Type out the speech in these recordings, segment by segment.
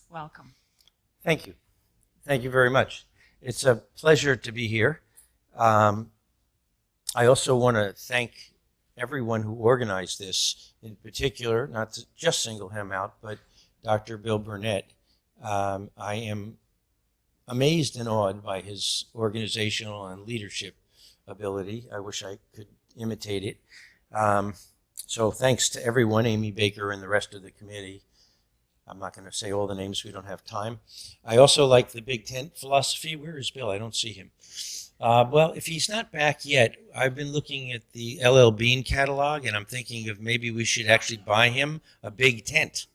Welcome. Thank you. Thank you very much. It's a pleasure to be here. Um, I also want to thank everyone who organized this, in particular, not to just single him out, but Dr. Bill Burnett. I am amazed and awed by his organizational and leadership ability. I wish I could imitate it. Um, so thanks to everyone, Amy Baker and the rest of the committee. I'm not going to say all the names, we don't have time. I also like the big tent philosophy. Where is Bill? I don't see him. Well, if he's not back yet, I've been looking at the LL Bean catalog, and I'm thinking of maybe we should actually buy him a big tent.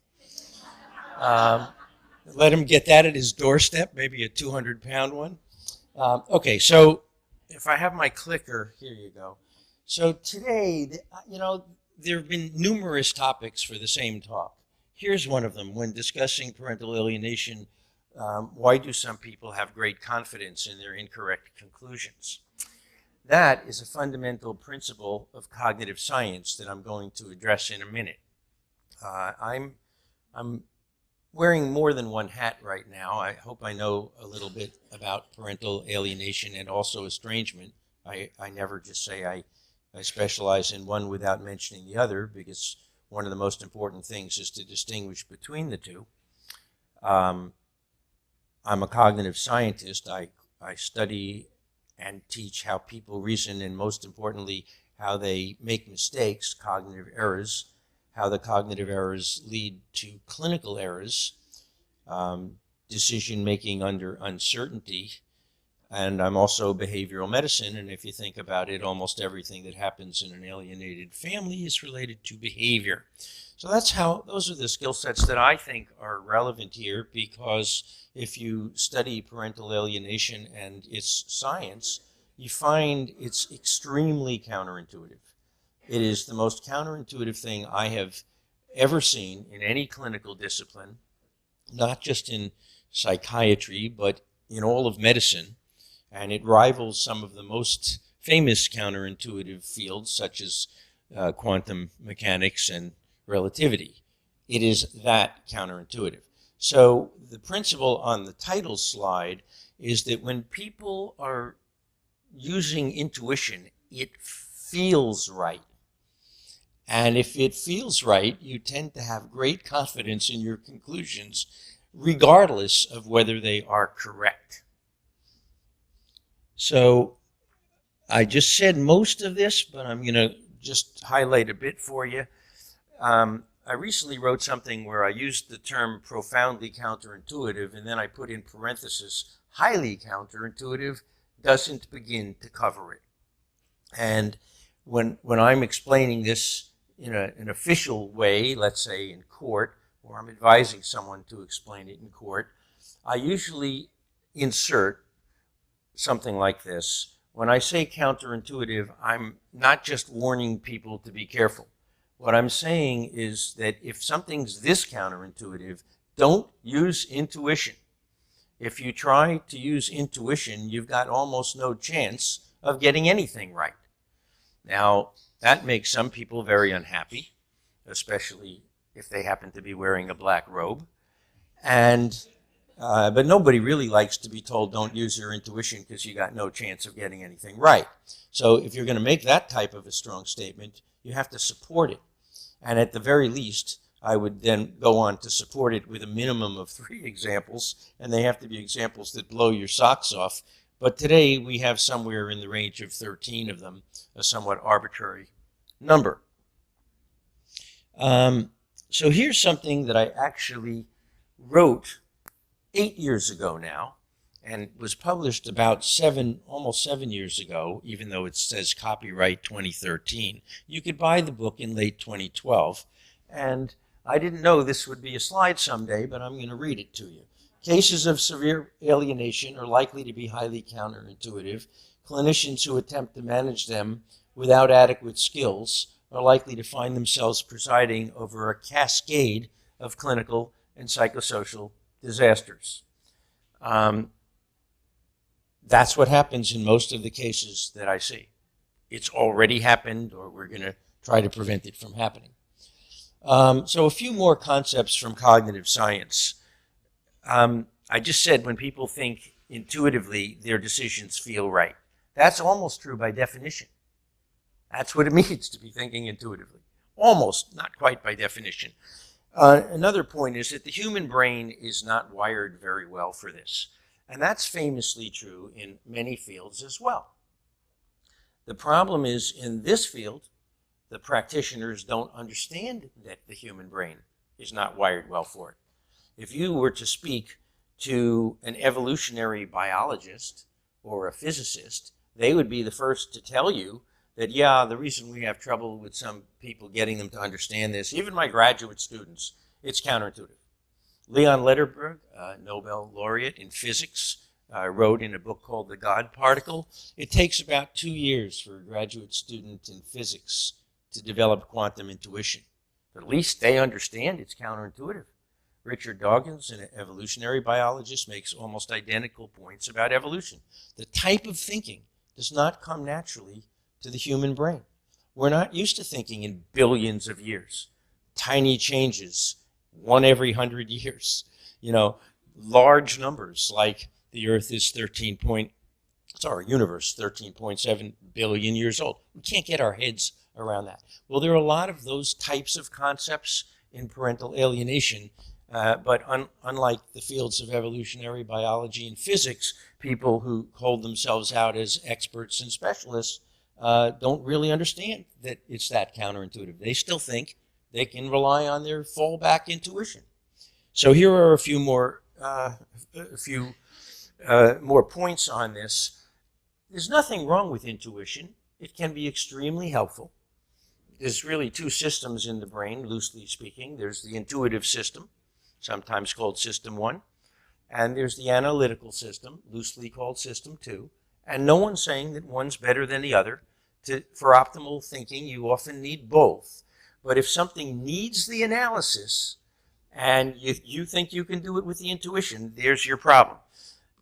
Um, Let him get that at his doorstep, maybe a 200-pound one. Okay, so if I have my clicker, here you go. So today, there have been numerous topics for the same talk. Here's one of them. When discussing parental alienation, why do some people have great confidence in their incorrect conclusions? That is a fundamental principle of cognitive science that I'm going to address in a minute. I'm wearing more than one hat right now. I hope I know a little bit about parental alienation and also estrangement. I never just say I specialize in one without mentioning the other, because one of the most important things is to distinguish between the two. I'm a cognitive scientist. I study and teach how people reason, and most importantly, how they make mistakes, cognitive errors, how the cognitive errors lead to clinical errors, decision-making under uncertainty. And I'm also behavioral medicine, and if you think about it, almost everything that happens in an alienated family is related to behavior. So those are the skill sets that I think are relevant here, because if you study parental alienation and its science, you find it's extremely counterintuitive. It is the most counterintuitive thing I have ever seen in any clinical discipline, not just in psychiatry, but in all of medicine. And it rivals some of the most famous counterintuitive fields, such as quantum mechanics and relativity. It is that counterintuitive. So the principle on the title slide is that when people are using intuition, it feels right. And if it feels right, you tend to have great confidence in your conclusions, regardless of whether they are correct. So I just said most of this, but I'm going to just highlight a bit for you. I recently wrote something where I used the term profoundly counterintuitive, and then I put in parenthesis, highly counterintuitive doesn't begin to cover it. And when I'm explaining this in an official way, let's say in court, or I'm advising someone to explain it in court, I usually insert something like this. When I say counterintuitive, I'm not just warning people to be careful. What I'm saying is that if something's this counterintuitive, don't use intuition. If you try to use intuition, you've got almost no chance of getting anything right. Now, that makes some people very unhappy, especially if they happen to be wearing a black robe. But nobody really likes to be told don't use your intuition because you got no chance of getting anything right. So if you're going to make that type of a strong statement, you have to support it. And at the very least, I would then go on to support it with a minimum of 3 examples, and they have to be examples that blow your socks off. But today we have somewhere in the range of 13 of them, a somewhat arbitrary number. So here's something that I actually wrote 8 years ago now, and was published about almost 7 years ago, even though it says copyright 2013. You could buy the book in late 2012, and I didn't know this would be a slide someday, but I'm going to read it to you. Cases of severe alienation are likely to be highly counterintuitive. Clinicians who attempt to manage them without adequate skills are likely to find themselves presiding over a cascade of clinical and psychosocial disasters. That's what happens in most of the cases that I see. It's already happened, or we're going to try to prevent it from happening. So a few more concepts from cognitive science. I just said when people think intuitively, their decisions feel right. That's almost true by definition. That's what it means to be thinking intuitively. Almost, not quite by definition. Another point is that the human brain is not wired very well for this. And that's famously true in many fields as well. The problem is in this field, the practitioners don't understand that the human brain is not wired well for it. If you were to speak to an evolutionary biologist or a physicist, they would be the first to tell you that, yeah, the reason we have trouble with some people getting them to understand this, even my graduate students, it's counterintuitive. Leon Lederberg, Nobel laureate in physics, wrote in a book called The God Particle, it takes about 2 years for a graduate student in physics to develop quantum intuition. But at least they understand it's counterintuitive. Richard Dawkins, an evolutionary biologist, makes almost identical points about evolution. The type of thinking does not come naturally to the human brain. We're not used to thinking in billions of years. Tiny changes, one every 100 years. You know, large numbers like the Earth is universe, 13.7 billion years old. We can't get our heads around that. Well, there are a lot of those types of concepts in parental alienation, but unlike the fields of evolutionary biology and physics, people who hold themselves out as experts and specialists don't really understand that it's that counterintuitive. They still think they can rely on their fallback intuition. So here are a few more points on this. There's nothing wrong with intuition. It can be extremely helpful. There's really two systems in the brain, loosely speaking. There's the intuitive system, sometimes called System 1, and there's the analytical system, loosely called System 2. And no one's saying that one's better than the other. For optimal thinking, you often need both. But if something needs the analysis and you think you can do it with the intuition, there's your problem.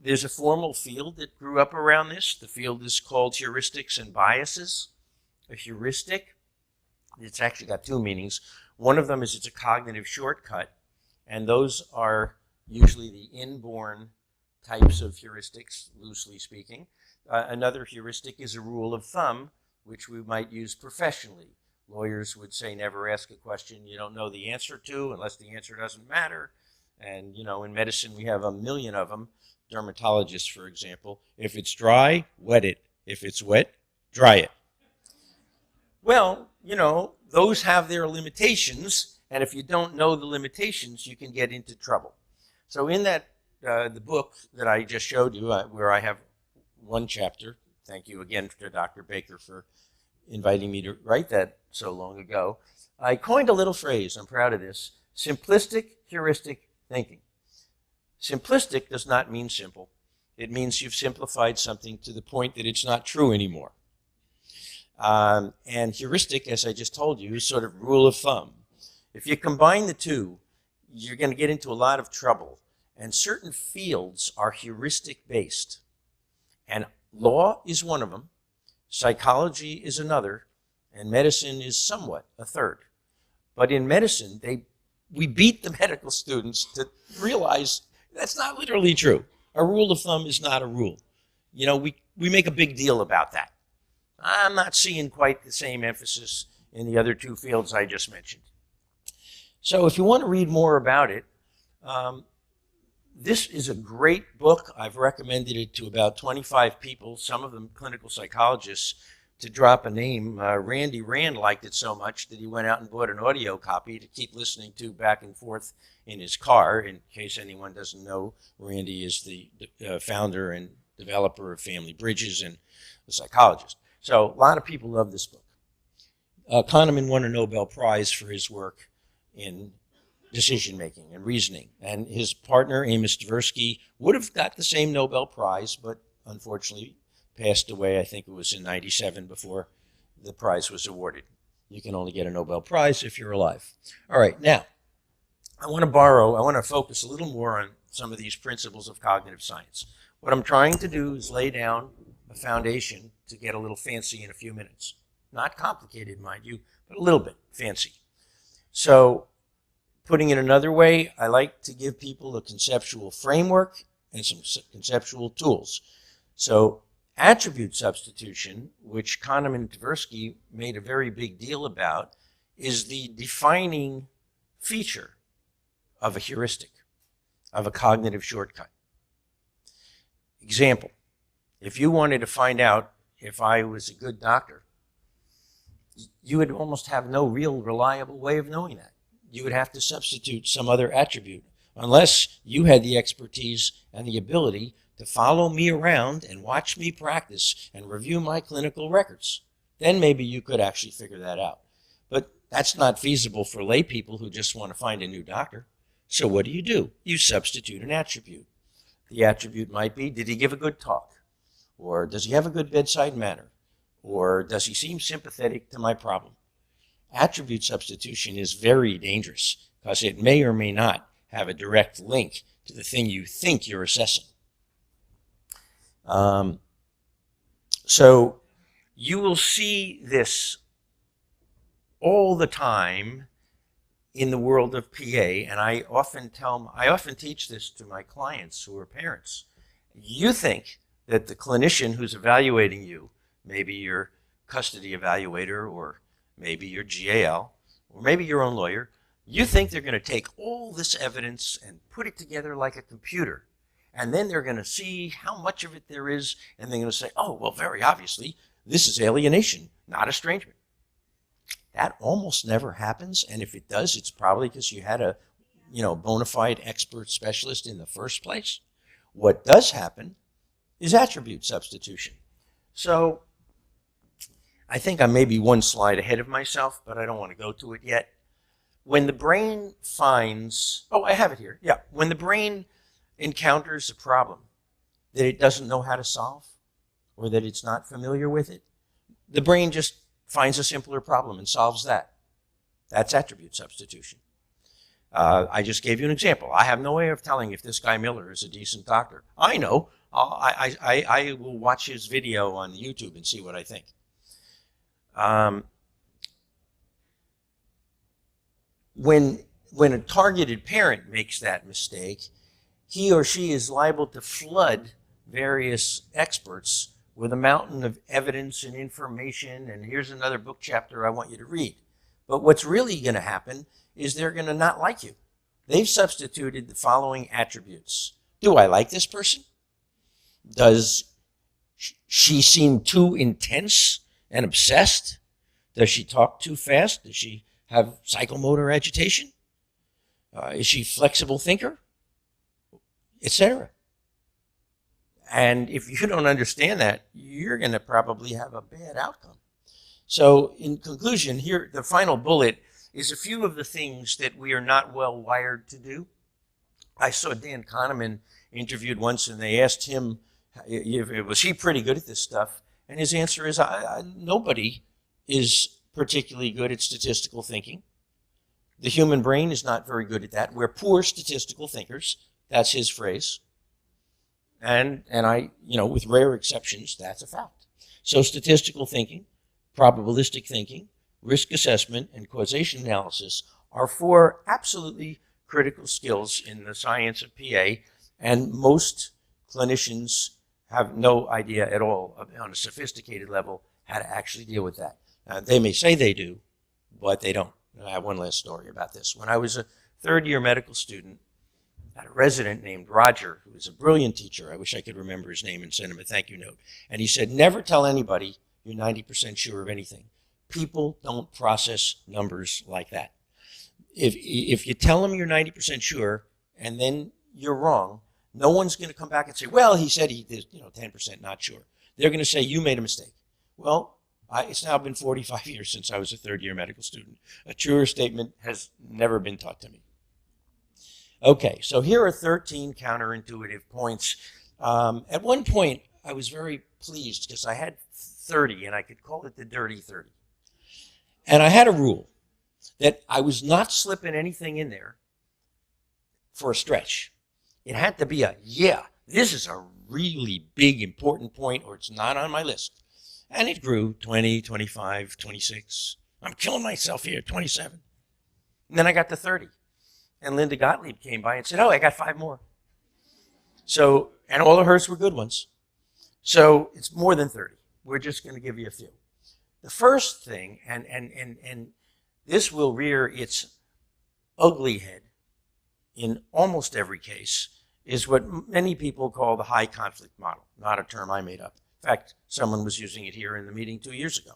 There's a formal field that grew up around this. The field is called heuristics and biases. A heuristic, it's actually got two meanings. One of them is it's a cognitive shortcut, and those are usually the inborn types of heuristics, loosely speaking. Another heuristic is a rule of thumb, which we might use professionally. Lawyers would say never ask a question you don't know the answer to unless the answer doesn't matter. And, you know, in medicine we have a million of them. Dermatologists, for example, if it's dry, wet it. If it's wet, dry it. Well, you know, those have their limitations, and if you don't know the limitations, you can get into trouble. So in that, the book that I just showed you, where I have one chapter, thank you again to Dr. Baker for inviting me to write that so long ago, I coined a little phrase, I'm proud of this, simplistic heuristic thinking. Simplistic does not mean simple. It means you've simplified something to the point that it's not true anymore. And heuristic, as I just told you, is sort of rule of thumb. If you combine the two, you're going to get into a lot of trouble. And certain fields are heuristic based. And law is one of them, psychology is another, and medicine is somewhat a third. But in medicine, we beat the medical students to realize that's not literally true. A rule of thumb is not a rule. You know, we make a big deal about that. I'm not seeing quite the same emphasis in the other two fields I just mentioned. So if you want to read more about it, this is a great book. I've recommended it to about 25 people, some of them clinical psychologists, to drop a name. Randy Rand liked it so much that he went out and bought an audio copy to keep listening to back and forth in his car. In case anyone doesn't know, Randy is the founder and developer of Family Bridges and a psychologist. So a lot of people love this book. Kahneman won a Nobel Prize for his work in decision-making and reasoning. And his partner, Amos Tversky, would have got the same Nobel Prize, but unfortunately passed away. I think it was in '97 before the prize was awarded. You can only get a Nobel Prize if you're alive. All right, now, I want to focus a little more on some of these principles of cognitive science. What I'm trying to do is lay down a foundation to get a little fancy in a few minutes. Not complicated, mind you, but a little bit fancy. So Putting it another way, I like to give people a conceptual framework and some conceptual tools. So attribute substitution, which Kahneman and Tversky made a very big deal about, is the defining feature of a heuristic, of a cognitive shortcut. Example, if you wanted to find out if I was a good doctor, you would almost have no real reliable way of knowing that. You would have to substitute some other attribute, unless you had the expertise and the ability to follow me around and watch me practice and review my clinical records. Then maybe you could actually figure that out. But that's not feasible for lay people who just want to find a new doctor. So what do? You substitute an attribute. The attribute might be, did he give a good talk? Or does he have a good bedside manner? Or does he seem sympathetic to my problem? Attribute substitution is very dangerous because it may or may not have a direct link to the thing you think you're assessing. So you will see this all the time in the world of PA, and I often teach this to my clients who are parents. You think that the clinician who's evaluating you, maybe your custody evaluator or maybe your GAL, or maybe your own lawyer, you think they're going to take all this evidence and put it together like a computer. And then they're going to see how much of it there is, and they're going to say, oh, well, very obviously, this is alienation, not estrangement. That almost never happens, and if it does, it's probably because you had a bona fide expert specialist in the first place. What does happen is attribute substitution. So I think I'm maybe one slide ahead of myself, but I don't want to go to it yet. When the brain finds, I have it here. Yeah, when the brain encounters a problem that it doesn't know how to solve or that it's not familiar with it, the brain just finds a simpler problem and solves that. That's attribute substitution. I just gave you an example. I have no way of telling if this guy Miller is a decent doctor. I know. I will watch his video on YouTube and see what I think. When a targeted parent makes that mistake, he or she is liable to flood various experts with a mountain of evidence and information, and here's another book chapter I want you to read. But what's really going to happen is they're going to not like you. They've substituted the following attributes. Do I like this person? Does she seem too intense and obsessed? Does she talk too fast? Does she have psychomotor agitation? Is she a flexible thinker? Etc. And if you don't understand that, you're going to probably have a bad outcome. So in conclusion, here, the final bullet is a few of the things that we are not well wired to do. I saw Dan Kahneman interviewed once, and they asked him, was he pretty good at this stuff? And his answer is, nobody is particularly good at statistical thinking. The human brain is not very good at that. We're poor statistical thinkers. That's his phrase. And I, with rare exceptions, that's a fact. So statistical thinking, probabilistic thinking, risk assessment, and causation analysis are four absolutely critical skills in the science of PA, and most clinicians have no idea at all on a sophisticated level how to actually deal with that. They may say they do, but they don't. I have one last story about this. When I was a third-year medical student, I had a resident named Roger, who was a brilliant teacher. I wish I could remember his name and send him a thank you note. And he said, never tell anybody you're 90% sure of anything. People don't process numbers like that. If you tell them you're 90% sure and then you're wrong, no one's going to come back and say, well, he said he did, 10% not sure. They're going to say, you made a mistake. Well, it's now been 45 years since I was a third-year medical student. A truer statement has never been taught to me. Okay, so here are 13 counterintuitive points. At one point, I was very pleased because I had 30, and I could call it the dirty 30. And I had a rule that I was not slipping anything in there for a stretch. It had to be this is a really big, important point, or it's not on my list. And it grew 20, 25, 26. I'm killing myself here, 27. And then I got to 30. And Linda Gottlieb came by and said, oh, I got 5 more. So, and all of hers were good ones. So it's more than 30. We're just going to give you a few. The first thing, and this will rear its ugly head in almost every case, is what many people call the high conflict model, not a term I made up. In fact, someone was using it here in the meeting 2 years ago.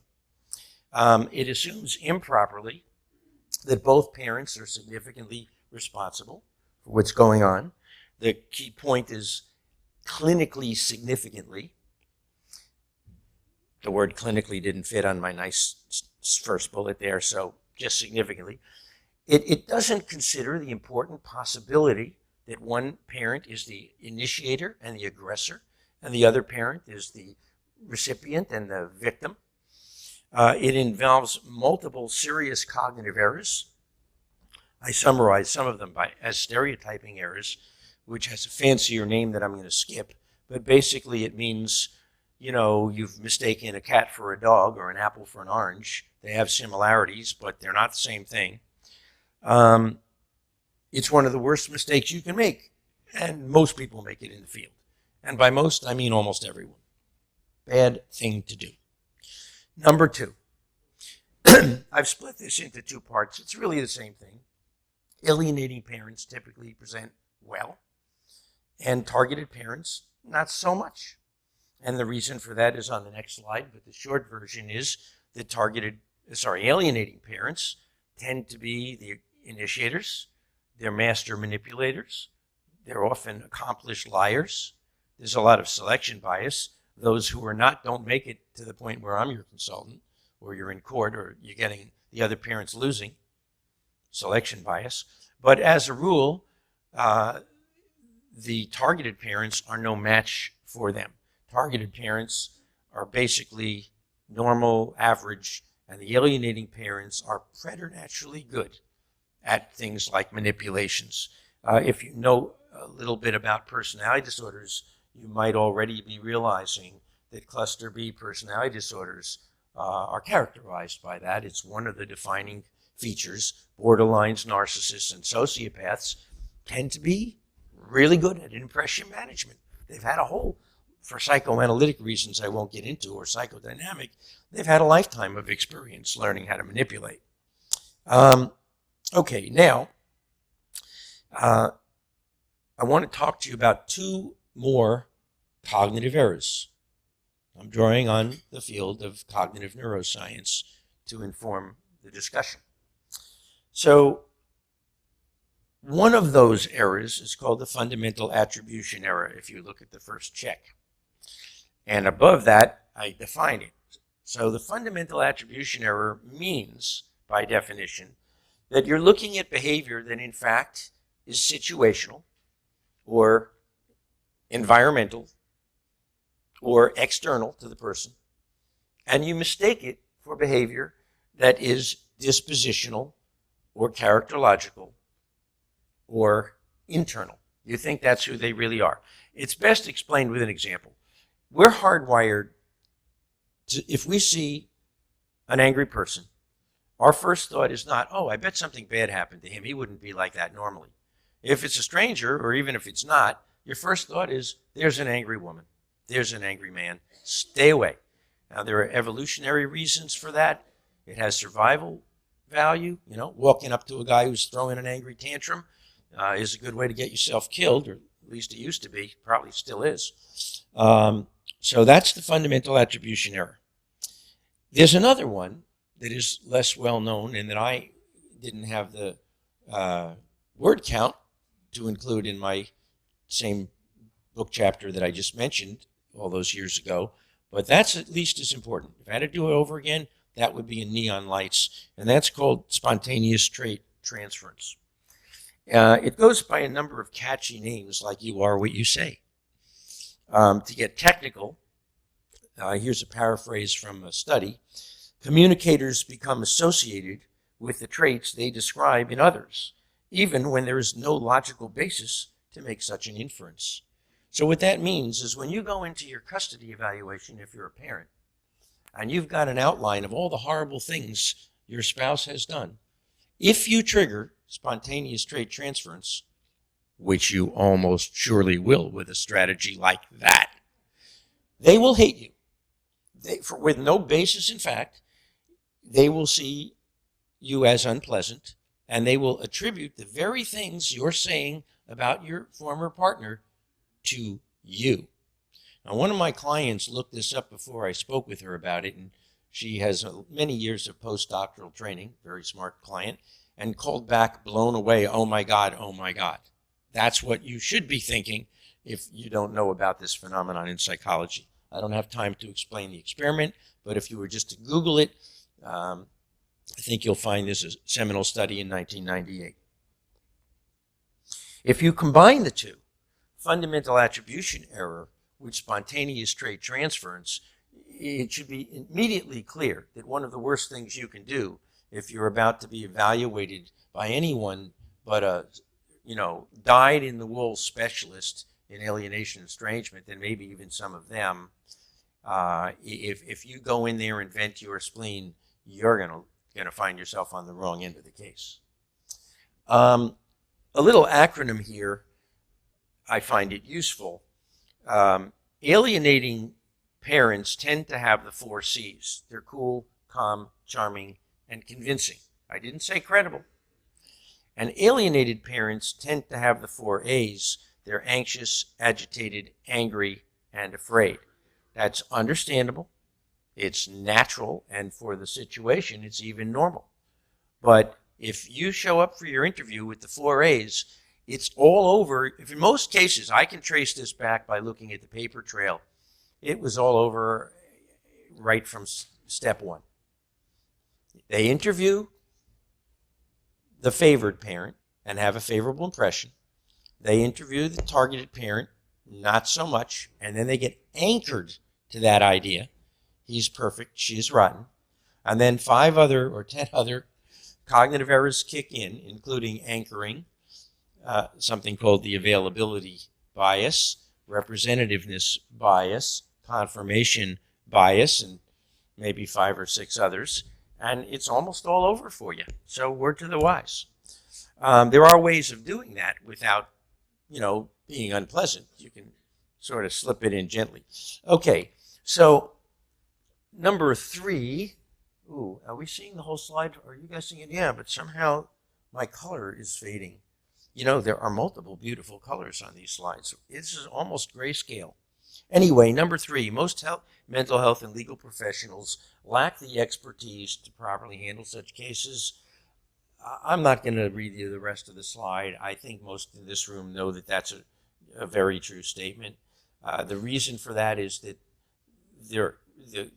It assumes improperly that both parents are significantly responsible for what's going on. The key point is clinically significantly. The word clinically didn't fit on my nice first bullet there, so just significantly. It doesn't consider the important possibility that one parent is the initiator and the aggressor, and the other parent is the recipient and the victim. It involves multiple serious cognitive errors. I summarize some of them as stereotyping errors, which has a fancier name that I'm going to skip. But basically it means, you know, you've mistaken a cat for a dog or an apple for an orange. They have similarities, but they're not the same thing. It's one of the worst mistakes you can make. And most people make it in the field. And by most, I mean almost everyone. Bad thing to do. Number 2. I've split this into 2 parts. It's really the same thing. Alienating parents typically present well, and targeted parents, not so much. And the reason for that is on the next slide, but the short version is that alienating parents tend to be the initiators. They're master manipulators. They're often accomplished liars. There's a lot of selection bias. Those who are not don't make it to the point where I'm your consultant, or you're in court, or you're getting the other parents losing. Selection bias. But as a rule, the targeted parents are no match for them. Targeted parents are basically normal, average, and the alienating parents are preternaturally good at things like manipulations. If you know a little bit about personality disorders, you might already be realizing that cluster B personality disorders are characterized by that. It's one of the defining features. Borderlines, narcissists, and sociopaths tend to be really good at impression management. They've had a whole, for psychoanalytic reasons I won't get into, or psychodynamic, they've had a lifetime of experience learning how to manipulate. Okay, now, I want to talk to you about 2 more cognitive errors. I'm drawing on the field of cognitive neuroscience to inform the discussion. So one of those errors is called the fundamental attribution error, if you look at the first check. And above that, I define it. So the fundamental attribution error means, by definition, that you're looking at behavior that in fact is situational or environmental or external to the person, and you mistake it for behavior that is dispositional or characterological or internal. You think that's who they really are. It's best explained with an example. We're hardwired to, if we see an angry person, our first thought is not, oh, I bet something bad happened to him. He wouldn't be like that normally. If it's a stranger, or even if it's not, your first thought is, there's an angry woman. There's an angry man. Stay away. Now, there are evolutionary reasons for that. It has survival value. You know, walking up to a guy who's throwing an angry tantrum is a good way to get yourself killed, or at least it used to be, probably still is. So that's the fundamental attribution error. There's another one that is less well known and that I didn't have the word count to include in my same book chapter that I just mentioned all those years ago, but that's at least as important. If I had to do it over again, that would be in neon lights, and that's called spontaneous trait transference. It goes by a number of catchy names like you are what you say. To get technical, here's a paraphrase from a study. Communicators become associated with the traits they describe in others, even when there is no logical basis to make such an inference. So what that means is when you go into your custody evaluation, if you're a parent, and you've got an outline of all the horrible things your spouse has done, if you trigger spontaneous trait transference, which you almost surely will with a strategy like that, they will hate you. With no basis in fact, they will see you as unpleasant, and they will attribute the very things you're saying about your former partner to you. Now, one of my clients looked this up before I spoke with her about it, and she has many years of postdoctoral training, very smart client, and called back blown away, oh my God, oh my God. That's what you should be thinking if you don't know about this phenomenon in psychology. I don't have time to explain the experiment, but if you were just to Google it, I think you'll find this a seminal study in 1998. If you combine the two, fundamental attribution error with spontaneous trait transference, it should be immediately clear that one of the worst things you can do if you're about to be evaluated by anyone but a, dyed-in-the-wool specialist in alienation and estrangement, and maybe even some of them, if you go in there and vent your spleen, you're going to find yourself on the wrong end of the case. A little acronym here, I find it useful. Alienating parents tend to have the 4 C's. They're cool, calm, charming, and convincing. I didn't say credible. And alienated parents tend to have the 4 A's. They're anxious, agitated, angry, and afraid. That's understandable. It's natural, and for the situation, it's even normal. But if you show up for your interview with the 4 A's, it's all over. If in most cases, I can trace this back by looking at the paper trail. It was all over right from step 1. They interview the favored parent and have a favorable impression. They interview the targeted parent, not so much, and then they get anchored to that idea. He's perfect, she's rotten. And then 5 other or 10 other cognitive errors kick in, including anchoring, something called the availability bias, representativeness bias, confirmation bias, and maybe 5 or 6 others. And it's almost all over for you. So word to the wise. There are ways of doing that without, being unpleasant. You can sort of slip it in gently. Okay, so number 3. Ooh, are we seeing the whole slide? Are you guys seeing it? Yeah, but somehow my color is fading. There are multiple beautiful colors on these slides. This is almost grayscale. Anyway, number 3, most mental health and legal professionals lack the expertise to properly handle such cases. I'm not going to read you the rest of the slide. I think most in this room know that that's a very true statement. The reason for that is that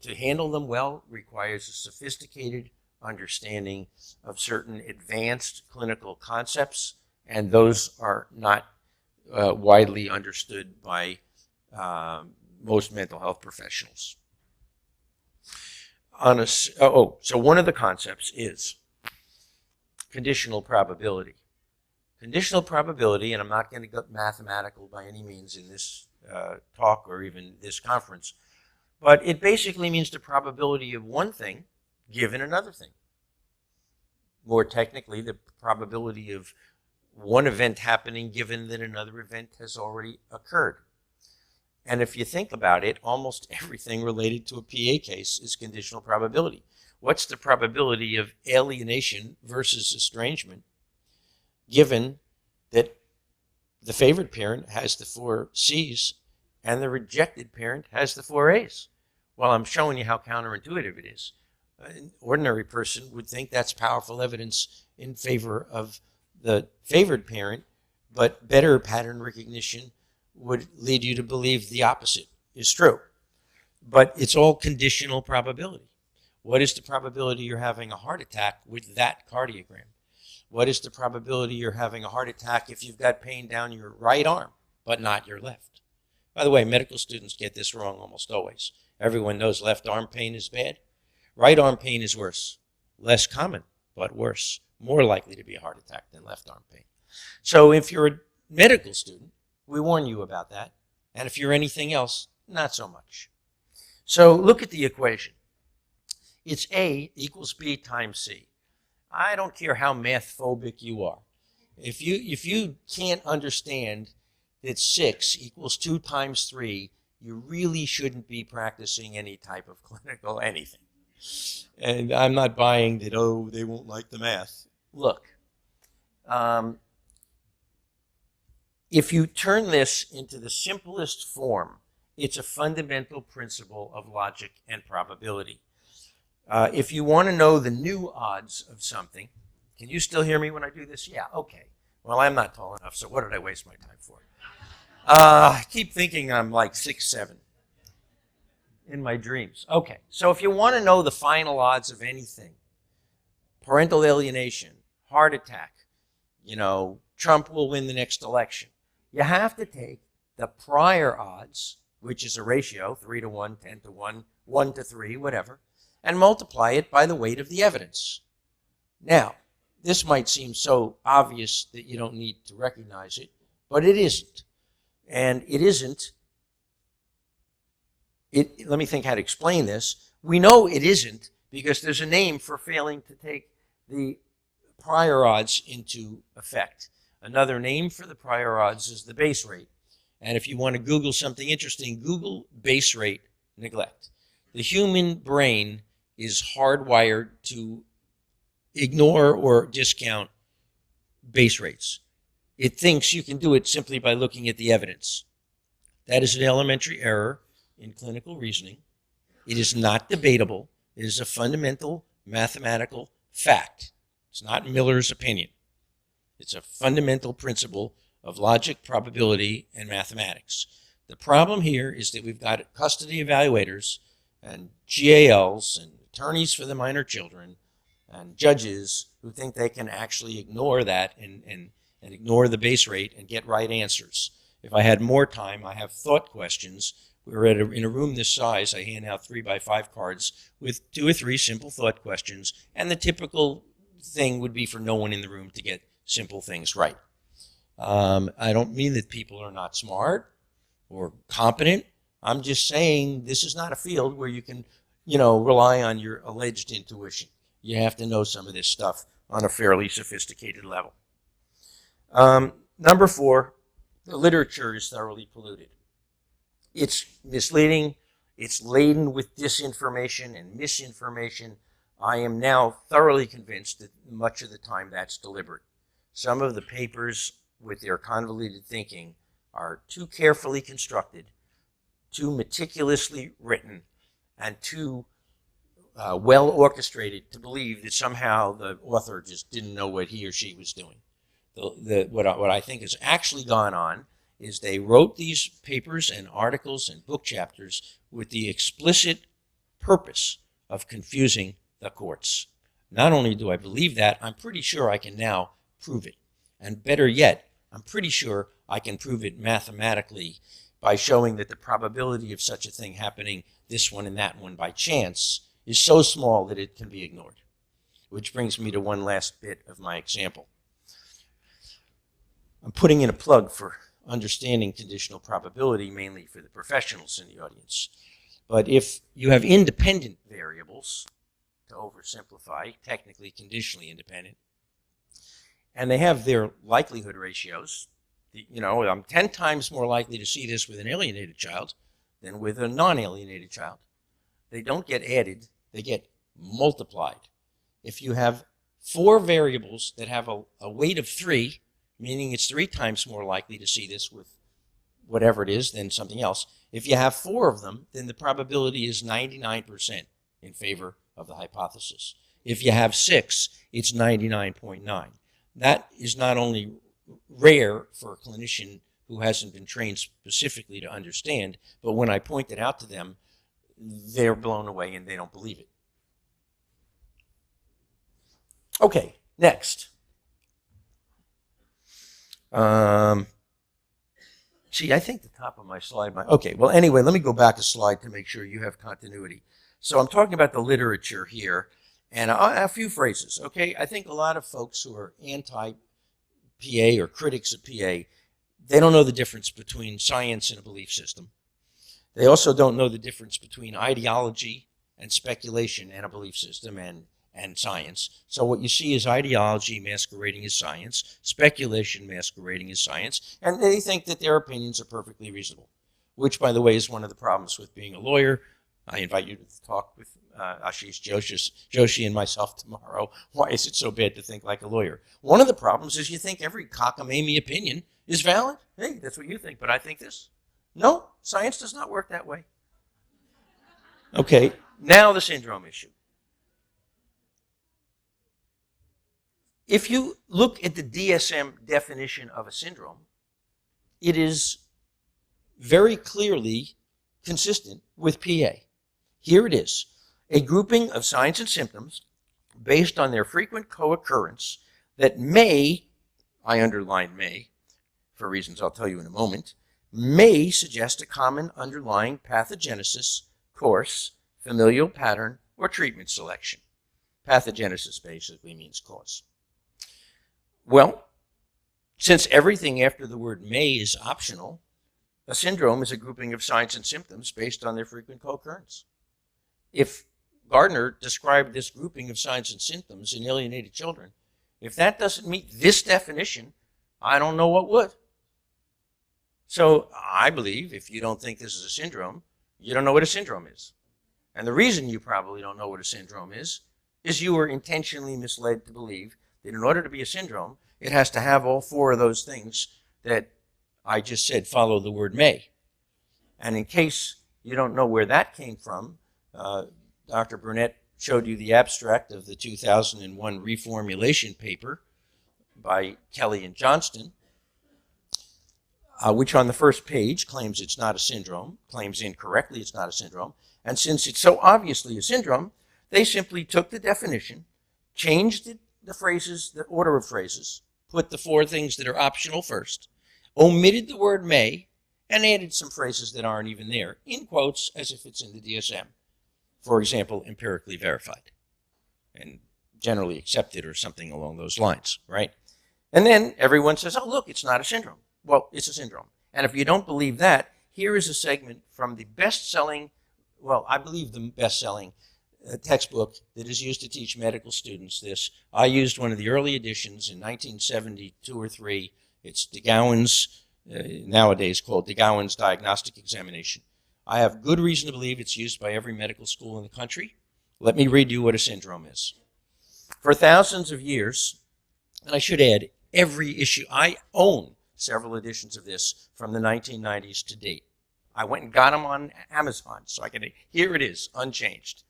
to handle them well requires a sophisticated understanding of certain advanced clinical concepts, and those are not widely understood by most mental health professionals. So one of the concepts is conditional probability. Conditional probability, and I'm not going to go mathematical by any means in this talk or even this conference, but it basically means the probability of one thing given another thing. More technically, the probability of one event happening given that another event has already occurred. And if you think about it, almost everything related to a PA case is conditional probability. What's the probability of alienation versus estrangement given that the favored parent has the 4 C's and the rejected parent has the 4 A's? Well, I'm showing you how counterintuitive it is. An ordinary person would think that's powerful evidence in favor of the favored parent, but better pattern recognition would lead you to believe the opposite is true. But it's all conditional probability. What is the probability you're having a heart attack with that cardiogram? What is the probability you're having a heart attack if you've got pain down your right arm, but not your left? By the way, medical students get this wrong almost always. Everyone knows left arm pain is bad. Right arm pain is worse. Less common, but worse. More likely to be a heart attack than left arm pain. So if you're a medical student, we warn you about that. And if you're anything else, not so much. So look at the equation. It's A equals B times C. I don't care how math phobic you are. If you can't understand that 6 equals 2 times 3, you really shouldn't be practicing any type of clinical anything. And I'm not buying that, oh, they won't like the math. Look, if you turn this into the simplest form, it's a fundamental principle of logic and probability. If you want to know the new odds of something, can you still hear me when I do this? Yeah, okay. Well, I'm not tall enough, so what did I waste my time for? I keep thinking I'm like 6'7" in my dreams. Okay, so if you want to know the final odds of anything, parental alienation, heart attack, Trump will win the next election, you have to take the prior odds, which is a ratio, 3 to 1, 10 to 1, 1 to 3, whatever, and multiply it by the weight of the evidence. Now, this might seem so obvious that you don't need to recognize it, but it isn't. And it isn't. Let me think how to explain this. We know it isn't because there's a name for failing to take the prior odds into effect. Another name for the prior odds is the base rate. And if you want to Google something interesting, Google base rate neglect. The human brain is hardwired to ignore or discount base rates. It thinks you can do it simply by looking at the evidence. That is an elementary error in clinical reasoning. It is not debatable. It is a fundamental mathematical fact. It's not Miller's opinion. It's a fundamental principle of logic, probability, and mathematics. The problem here is that we've got custody evaluators and GALs and attorneys for the minor children and judges who think they can actually ignore that and ignore the base rate and get right answers. If I had more time, I have thought questions. We're in a room this size. I hand out 3x5 cards with 2 or 3 simple thought questions, and the typical thing would be for no one in the room to get simple things right. I don't mean that people are not smart or competent. I'm just saying this is not a field where you can, rely on your alleged intuition. You have to know some of this stuff on a fairly sophisticated level. Number 4, the literature is thoroughly polluted. It's misleading. It's laden with disinformation and misinformation. I am now thoroughly convinced that much of the time that's deliberate. Some of the papers with their convoluted thinking are too carefully constructed, too meticulously written, and too well orchestrated to believe that somehow the author just didn't know what he or she was doing. What I think has actually gone on is they wrote these papers and articles and book chapters with the explicit purpose of confusing the courts. Not only do I believe that, I'm pretty sure I can now prove it. And better yet, I'm pretty sure I can prove it mathematically by showing that the probability of such a thing happening, this one and that one by chance, is so small that it can be ignored. Which brings me to one last bit of my example. I'm putting in a plug for understanding conditional probability, mainly for the professionals in the audience. But if you have independent variables, to oversimplify, technically conditionally independent, and they have their likelihood ratios, I'm 10 times more likely to see this with an alienated child than with a non-alienated child. They don't get added, they get multiplied. If you have 4 variables that have a weight of 3, meaning it's 3 times more likely to see this with whatever it is than something else. If you have 4 of them, then the probability is 99% in favor of the hypothesis. If you have 6, it's 99.9. That is not only rare for a clinician who hasn't been trained specifically to understand, but when I point it out to them, they're blown away and they don't believe it. Okay, next. See, I think the top of my slide okay, well, anyway, let me go back a slide to make sure you have continuity. So I'm talking about the literature here, and a few phrases, okay? I think a lot of folks who are anti-PA or critics of PA, they don't know the difference between science and a belief system. They also don't know the difference between ideology and speculation and a belief system, and and science. So what you see is ideology masquerading as science, speculation masquerading as science, and they think that their opinions are perfectly reasonable, which, by the way, is one of the problems with being a lawyer. I invite you to talk with Ashish Joshi and myself tomorrow. Why is it so bad to think like a lawyer? One of the problems is you think every cockamamie opinion is valid. Hey, that's what you think, but I think this. No, science does not work that way. Okay, now the syndrome issue. If you look at the DSM definition of a syndrome, it is very clearly consistent with PA. Here it is, a grouping of signs and symptoms based on their frequent co-occurrence that may, I underline may, for reasons I'll tell you in a moment, may suggest a common underlying pathogenesis, course, familial pattern, or treatment selection. Pathogenesis basically means cause. Well, since everything after the word may is optional, a syndrome is a grouping of signs and symptoms based on their frequent co-occurrence. If Gardner described this grouping of signs and symptoms in alienated children, if that doesn't meet this definition, I don't know what would. So I believe if you don't think this is a syndrome, you don't know what a syndrome is. And the reason you probably don't know what a syndrome is you were intentionally misled to believe that in order to be a syndrome, it has to have all four of those things that I just said follow the word may. And in case you don't know where that came from, Dr. Burnett showed you the abstract of the 2001 reformulation paper by Kelly and Johnston, which on the first page claims it's not a syndrome, claims incorrectly it's not a syndrome. And since it's so obviously a syndrome, they simply took the definition, changed the phrases, the order of phrases, put the four things that are optional first, omitted the word may, and added some phrases that aren't even there, in quotes, as if it's in the DSM. For example, empirically verified and generally accepted or something along those lines, right? And then everyone says, oh, look, it's not a syndrome. Well, it's a syndrome. And if you don't believe that, here is a segment from the best-selling, well, I believe the best-selling textbook that is used to teach medical students this. I used one of the early editions in 1972 or 3. It's DeGowan's, nowadays called DeGowan's Diagnostic Examination. I have good reason to believe it's used by every medical school in the country. Let me read you what a syndrome is. For thousands of years, and I should add, every issue, I own several editions of this from the 1990s to date. I went and got them on Amazon, so I can, here it is, unchanged.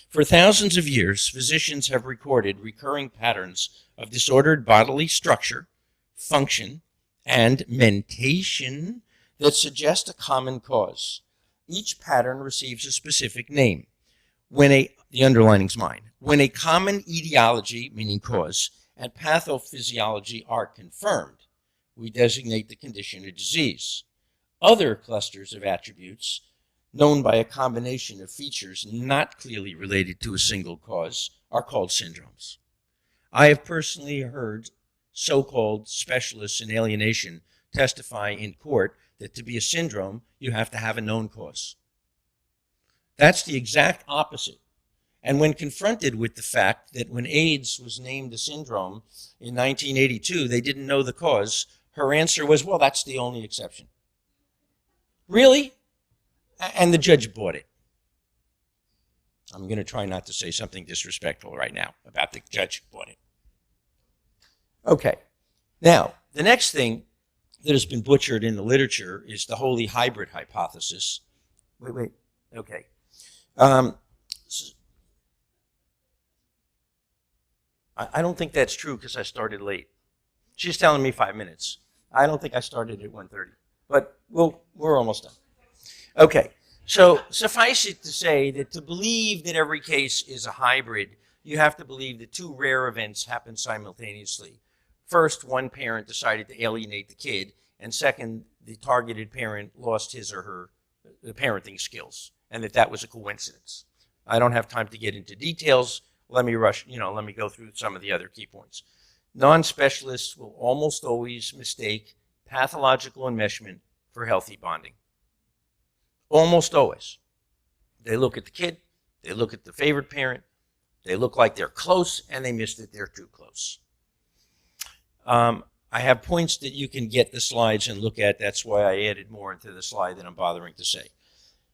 For thousands of years, physicians have recorded recurring patterns of disordered bodily structure, function, and mentation that suggest a common cause. Each pattern receives a specific name. The underlining's mine. When a common etiology, meaning cause, and pathophysiology are confirmed, we designate the condition a disease. Other clusters of attributes, known by a combination of features not clearly related to a single cause, are called syndromes. I have personally heard so-called specialists in alienation testify in court that to be a syndrome, you have to have a known cause. That's the exact opposite. And when confronted with the fact that when AIDS was named a syndrome in 1982, they didn't know the cause, her answer was, well, that's the only exception. Really? And the judge bought it. I'm going to try not to say something disrespectful right now about the judge bought it. Okay. Now, the next thing that has been butchered in the literature is the holy hybrid hypothesis. Wait. Okay. I don't think that's true because I started late. She's telling me 5 minutes. I don't think I started at 1:30, but we're almost done. Okay, so suffice it to say that to believe that every case is a hybrid, you have to believe that two rare events happen simultaneously. First, one parent decided to alienate the kid, and second, the targeted parent lost his or her parenting skills, and that was a coincidence. I don't have time to get into details. Let me go through some of the other key points. Non-specialists will almost always mistake pathological enmeshment for healthy bonding. Almost always. They look at the kid, they look at the favorite parent, They look like they're close, and they missed it. They're too close. I have points that you can get the slides and look at. That's why I added more into the slide than I'm bothering to say.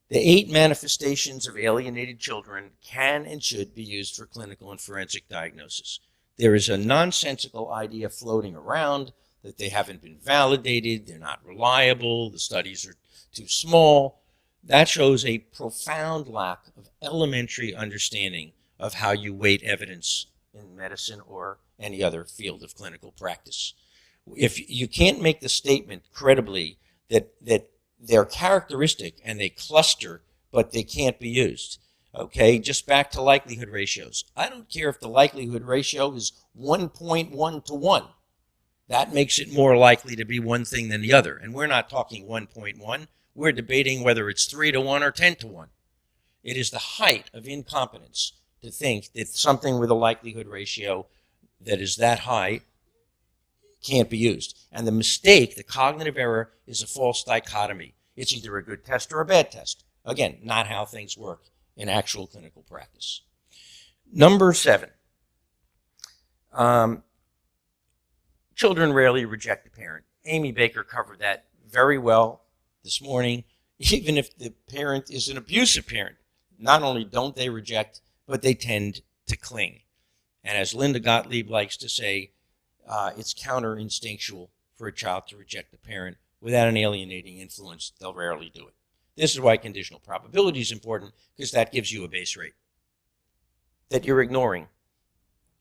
The 8 manifestations of alienated children can and should be used for clinical and forensic diagnosis. There is a nonsensical idea floating around that they haven't been validated, they're not reliable, the studies are too small. That shows a profound lack of elementary understanding of how you weight evidence in medicine or any other field of clinical practice. If you can't make the statement credibly that they're characteristic and they cluster, but they can't be used. Okay, just back to likelihood ratios. I don't care if the likelihood ratio is 1.1 to 1. That makes it more likely to be one thing than the other. And we're not talking 1.1. We're debating whether it's 3 to 1 or 10 to 1. It is the height of incompetence to think that something with a likelihood ratio that is that high can't be used. And the mistake, the cognitive error, is a false dichotomy. It's either a good test or a bad test. Again, not how things work in actual clinical practice. Number 7. Children rarely reject a parent. Amy Baker covered that very well this morning. Even if the parent is an abusive parent, not only don't they reject, but they tend to cling. And as Linda Gottlieb likes to say, it's counter-instinctual for a child to reject a parent without an alienating influence. They'll rarely do it. This is why conditional probability is important, because that gives you a base rate that you're ignoring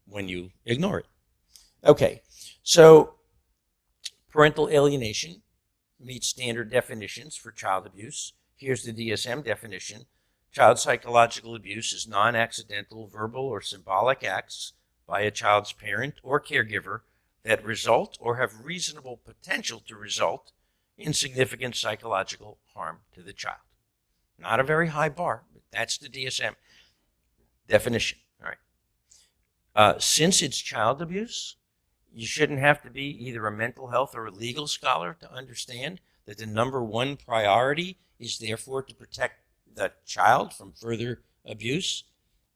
when you ignore it. Okay, so parental alienation meets standard definitions for child abuse. Here's the DSM definition. Child psychological abuse is non-accidental verbal or symbolic acts by a child's parent or caregiver that result or have reasonable potential to result in significant psychological harm to the child. Not a very high bar, but that's the DSM definition. All right. Since it's child abuse, you shouldn't have to be either a mental health or a legal scholar to understand that the number one priority is therefore to protect the child from further abuse.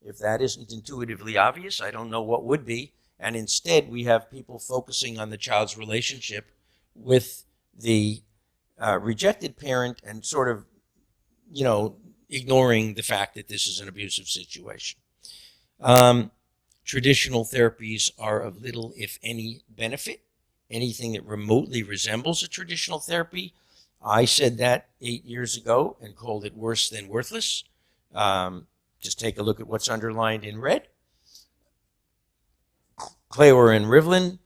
If that isn't intuitively obvious, I don't know what would be. And instead, we have people focusing on the child's relationship with the rejected parent and sort of, ignoring the fact that this is an abusive situation. Traditional therapies are of little, if any, benefit. Anything that remotely resembles a traditional therapy, I said that 8 years ago and called it worse than worthless. Just take a look at what's underlined in red. Claywar and Rivlin,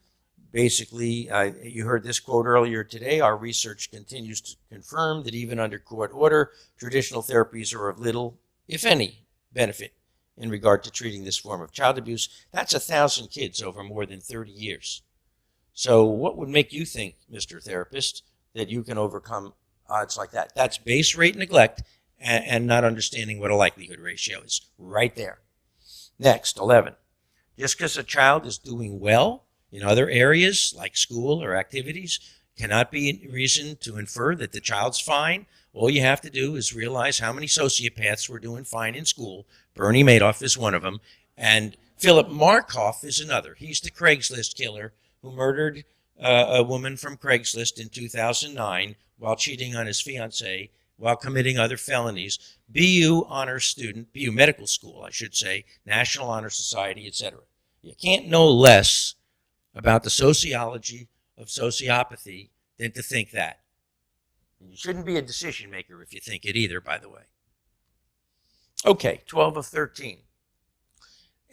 basically, you heard this quote earlier today, our research continues to confirm that even under court order, traditional therapies are of little, if any, benefit in regard to treating this form of child abuse. That's 1,000 kids over more than 30 years. So what would make you think, Mr. Therapist, that you can overcome odds like that? That's base rate neglect and not understanding what a likelihood ratio is. Right there. Next, 11. Just because a child is doing well in other areas like school or activities cannot be reason to infer that the child's fine. All you have to do is realize how many sociopaths were doing fine in school. Bernie Madoff is one of them, and Philip Markoff is another. He's the Craigslist killer who murdered a woman from Craigslist in 2009 while cheating on his fiancée, while committing other felonies. BU honors student, BU medical school, I should say, National Honor Society, etc. You can't know less about the sociology of sociopathy than to think that. You shouldn't be a decision maker if you think it either, by the way. Okay, 12 of 13.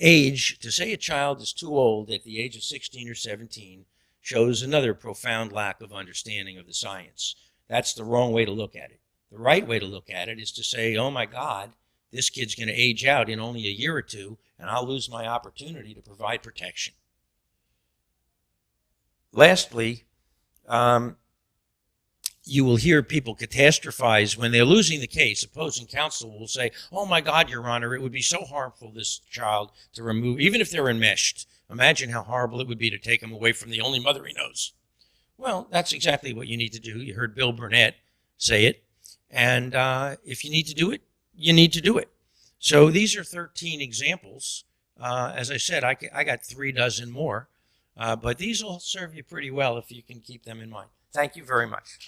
Age, to say a child is too old at the age of 16 or 17 shows another profound lack of understanding of the science. That's the wrong way to look at it. The right way to look at it is to say, oh my God, this kid's going to age out in only a year or two, and I'll lose my opportunity to provide protection. Lastly, you will hear people catastrophize when they're losing the case. Opposing counsel will say, oh my God, Your Honor, it would be so harmful, this child, to remove, even if they're enmeshed. Imagine how horrible it would be to take him away from the only mother he knows. Well, that's exactly what you need to do. You heard Bill Burnett say it. And if you need to do it, you need to do it. So these are 13 examples As I said, I got 3 dozen more, but these will serve you pretty well if you can keep them in mind. Thank you very much.